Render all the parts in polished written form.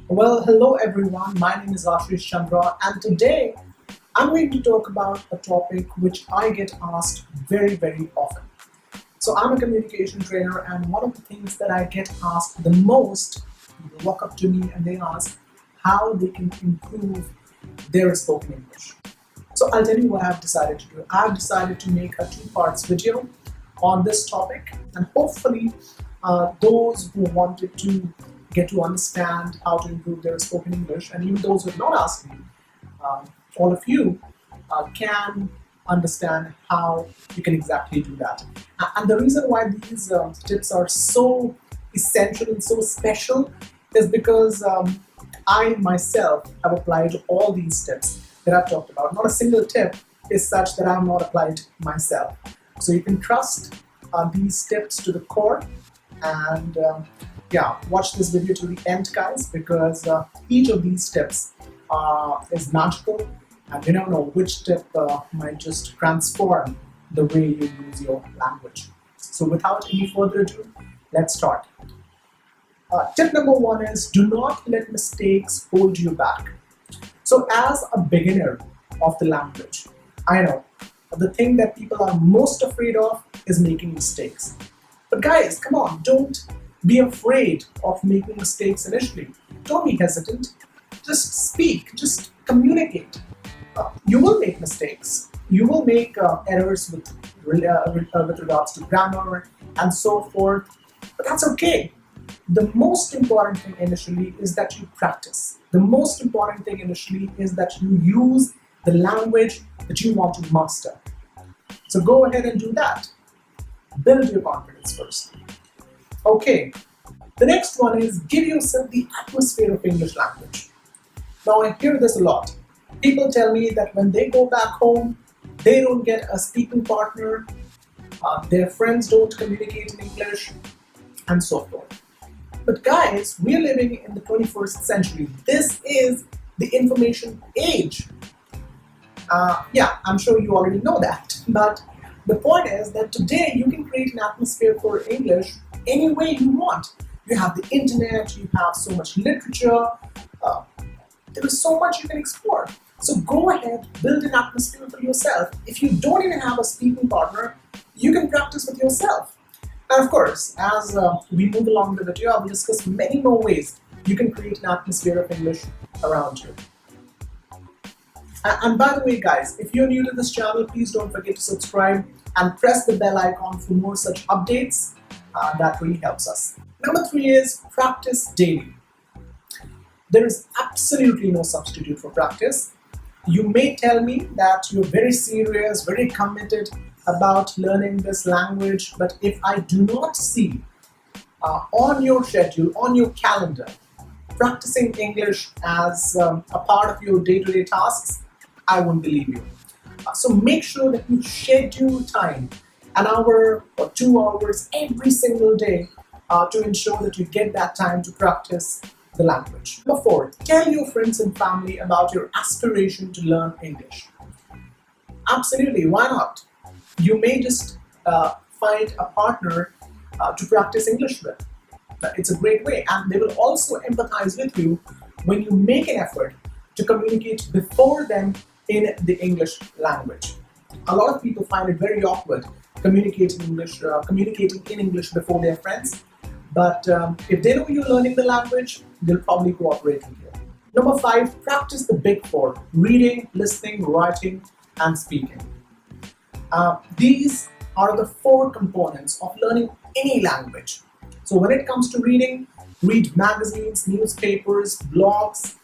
Well, hello everyone. My name is Ashish Chandra, and today I'm going to talk about a topic which I get asked very, very often. So, I'm a communication trainer, and one of the things that I get asked the most, people walk up to me and they ask how they can improve their spoken English. So, I'll tell you what I've decided to do. I've decided to make a two parts video on this topic, and hopefully, those who wanted to get to understand how to improve their spoken English, and even those who have not asked me, all of you can understand how you can exactly do that. And the reason why these tips are so essential and so special is because I myself have applied all these tips that I've talked about. Not a single tip is such that I have not applied myself. So you can trust these tips to the core, and yeah, watch this video to the end, guys, because each of these tips is magical, and you never know which tip might just transform the way you use your language. So without any further ado, let's start. Tip number one is do not let mistakes hold you back. So as a beginner of the language, I know the thing that people are most afraid of is making mistakes. But guys, come on, don't be afraid of making mistakes initially. Don't be hesitant. Just speak, just communicate. You will make mistakes. You will make errors with regards to grammar and so forth. But that's okay. The most important thing initially is that you practice. The most important thing initially is that you use the language that you want to master. So go ahead and do that. Build your confidence first. Okay, the next one is give yourself the atmosphere of English language. Now I hear this a lot. People tell me that when they go back home, they don't get a speaking partner, their friends don't communicate in English, and so forth. But guys, we're living in the 21st century. This is the information age. Yeah, I'm sure you already know that. But the point is that today you can create an atmosphere for English any way you want. You have the internet, you have so much literature, there is so much you can explore. So go ahead, build an atmosphere for yourself. If you don't even have a speaking partner, you can practice with yourself. And of course, as we move along the video, I will discuss many more ways you can create an atmosphere of English around you. And by the way, guys, if you're new to this channel, please don't forget to subscribe and press the bell icon for more such updates. That really helps us. Number three is practice daily. There is absolutely no substitute for practice. You may tell me that you're very serious, very committed about learning this language, but if I do not see on your schedule, on your calendar, practicing English as a part of your day-to-day tasks, I won't believe you. So make sure that you schedule time, an hour or 2 hours every single day to ensure that you get that time to practice the language. Number four, tell your friends and family about your aspiration to learn English. Absolutely, why not? You may just find a partner to practice English with. It's a great way, and they will also empathize with you when you make an effort to communicate before them in the English language. A lot of people find it very awkward communicating in English before their friends, but if they know you're learning the language, they'll probably cooperate with you. Number five, practice the big four: reading, listening, writing, and speaking. These are the four components of learning any language. So when it comes to reading, read magazines, newspapers, blogs.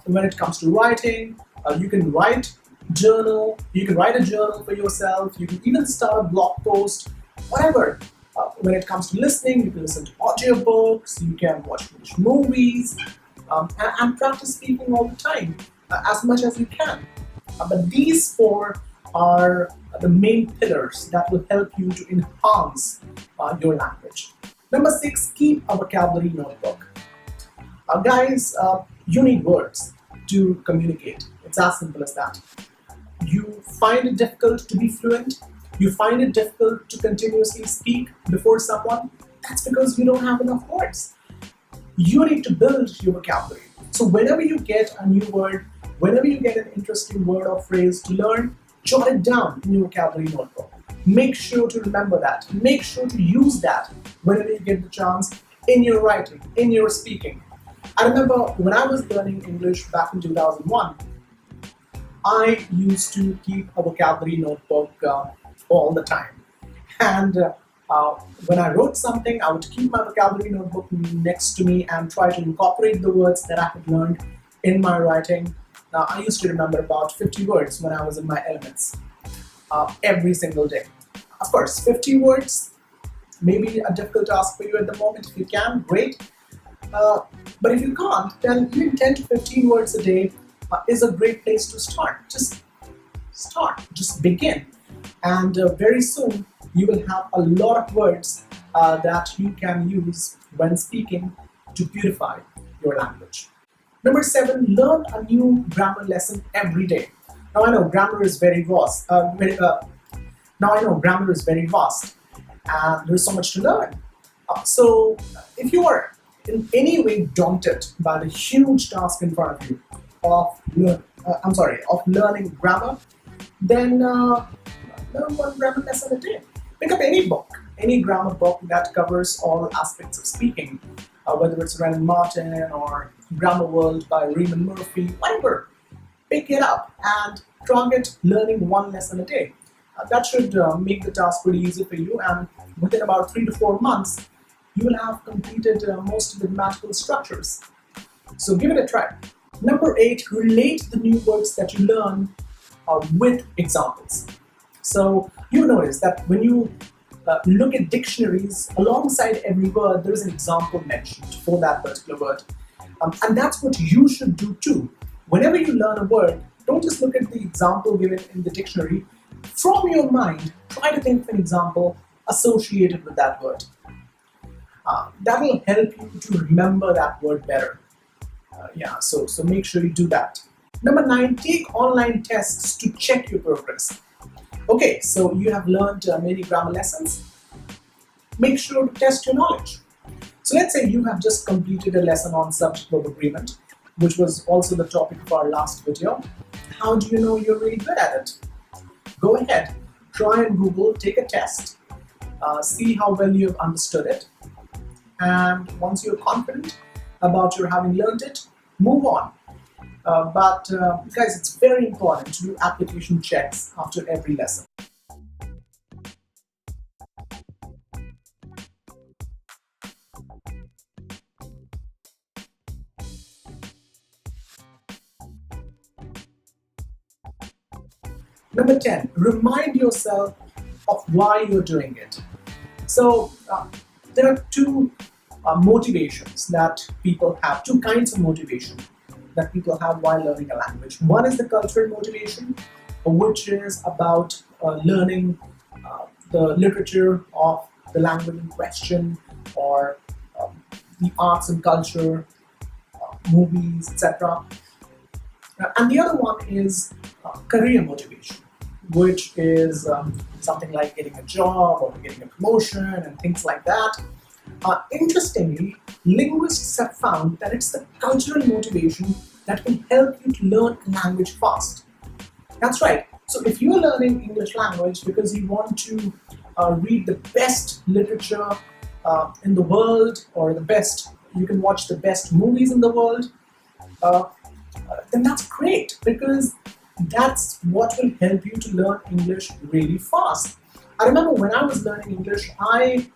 When it comes to writing, you can write a journal for yourself. You can even start a blog post, whatever. When it comes to listening, you can listen to audiobooks, you can watch English movies, and practice speaking all the time, as much as you can. But these four are the main pillars that will help you to enhance your language. Number six, keep a vocabulary notebook. Guys, you need words to communicate. It's as simple as that. You find it difficult to be fluent, you find it difficult to continuously speak before someone, that's because you don't have enough words. you need to build your vocabulary. So whenever you get a new word, whenever you get an interesting word or phrase to learn, jot it down in your vocabulary notebook. Make sure to remember that. Make sure to use that whenever you get the chance in your writing, in your speaking. I remember when I was learning English back in 2001, I used to keep a vocabulary notebook all the time. And when I wrote something, I would keep my vocabulary notebook next to me and try to incorporate the words that I had learned in my writing. Now, I used to remember about 50 words when I was in my elements every single day. Of course, 50 words may be a difficult task for you at the moment. If you can, great. But if you can't, then even 10 to 15 words a day is a great place to start. Just start, just begin. And very soon, you will have a lot of words that you can use when speaking to beautify your language. Number 7, learn a new grammar lesson every day. Now I know grammar is very vast. And there's so much to learn. So if you are in any way daunted by the huge task in front of you of learning grammar, then learn one grammar lesson a day. Pick up any book, any grammar book that covers all aspects of speaking, whether it's Ren and Martin or Grammar World by Raymond Murphy, whatever. Pick it up and target learning one lesson a day. That should make the task pretty easy for you, and within about 3 to 4 months, you will have completed most of the grammatical structures. So give it a try. Number 8, relate the new words that you learn with examples. So you notice that when you look at dictionaries, alongside every word, there is an example mentioned for that particular word. And that's what you should do too. Whenever you learn a word, don't just look at the example given in the dictionary. From your mind, try to think of an example associated with that word. That will help you to remember that word better. So make sure you do that. Number 9, take online tests to check your progress. Okay, so you have learned many grammar lessons. Make sure to test your knowledge. So let's say you have just completed a lesson on subject-verb agreement, which was also the topic of our last video. How do you know you're really good at it? Go ahead, try and Google, take a test, see how well you have understood it, and once you're confident about your having learned it, move on. But guys, it's very important to do application checks after every lesson. Number 10, remind yourself of why you're doing it. So there are two motivations that people have, two kinds of motivation that people have while learning a language. One is the cultural motivation, which is about learning the literature of the language in question, or the arts and culture, movies, etc. And the other one is career motivation, which is something like getting a job or getting a promotion and things like that. Interestingly, linguists have found that it's the cultural motivation that can help you to learn a language fast. That's right. So if you're learning English language because you want to read the best literature in the world, or you can watch the best movies in the world, then that's great, because that's what will help you to learn English really fast. I remember when I was learning English, I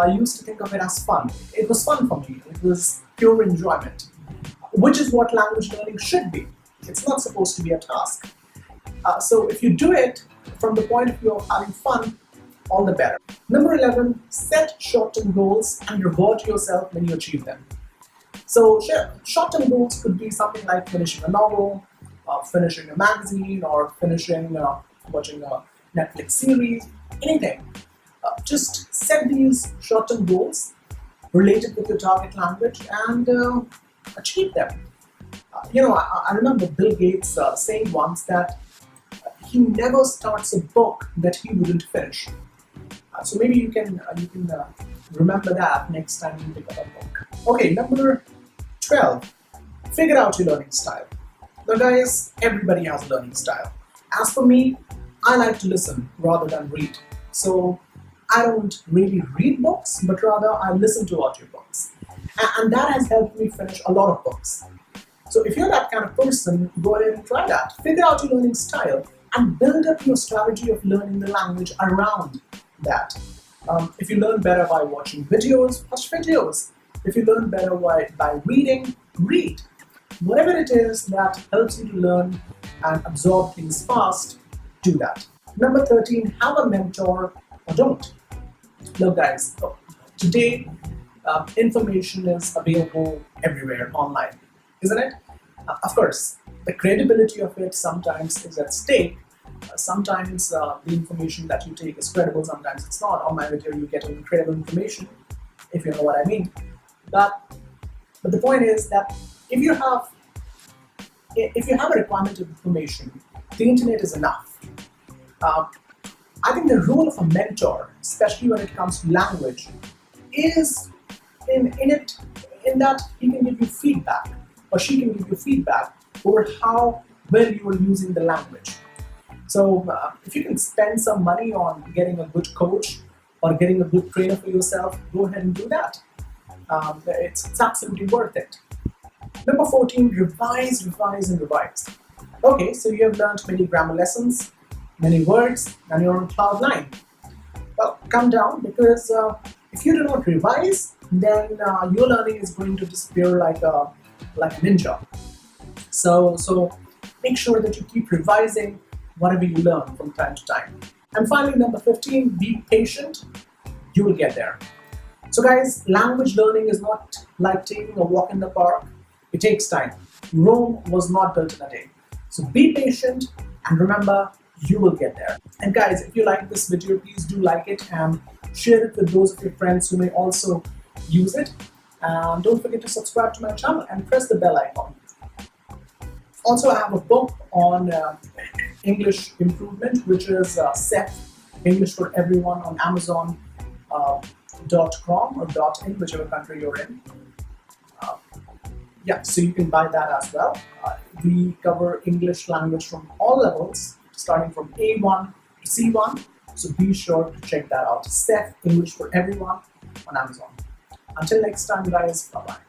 used to think of it as fun. It was fun for me. It was pure enjoyment, which is what language learning should be. It's not supposed to be a task. So if you do it from the point of view of having fun, all the better. Number 11, set short-term goals and reward yourself when you achieve them. So short-term goals could be something like finishing a novel, finishing a magazine, or watching a Netflix series, anything. Just set these short-term goals related with your target language and achieve them. I remember Bill Gates saying once that he never starts a book that he wouldn't finish. So maybe you can remember that next time you pick up a book. Okay, number 12. Figure out your learning style. Now guys, everybody has a learning style. As for me, I like to listen rather than read. So I don't really read books, but rather I listen to audiobooks. And that has helped me finish a lot of books. So if you're that kind of person, go ahead and try that. Figure out your learning style and build up your strategy of learning the language around that. If you learn better by watching videos, watch videos. If you learn better by reading, read. Whatever it is that helps you to learn and absorb things fast, do that. Number 13, have a mentor or don't. Look guys, today information is available everywhere online, isn't it? Of course, the credibility of it sometimes is at stake. Sometimes the information that you take is credible, sometimes it's not. On my video, you get incredible information, if you know what I mean. But the point is that if you have a requirement of information, the internet is enough. I think the role of a mentor, especially when it comes to language, is in that he can give you feedback, or she can give you feedback over how well you are using the language. So if you can spend some money on getting a good coach or getting a good trainer for yourself, go ahead and do that. It's absolutely worth it. Number 14, revise, revise, and revise. Okay, so you have learned many grammar lessons, many words, and you're on cloud 9. Well, calm down, because if you do not revise, then your learning is going to disappear like a ninja. So make sure that you keep revising whatever you learn from time to time. And finally, number 15, be patient. You will get there. So guys, language learning is not like taking a walk in the park. It takes time. Rome was not built in a day. So be patient and remember, you will get there. And guys, if you like this video, please do like it and share it with those of your friends who may also use it. And don't forget to subscribe to my channel and press the bell icon. Also, I have a book on English improvement, which is SEF, English for Everyone, on Amazon.com or .in, whichever country you're in. Yeah, so you can buy that as well. We cover English language from all levels, starting from A1 to C1. So be sure to check that out. SEF, English for Everyone, on Amazon. Until next time, guys, bye-bye.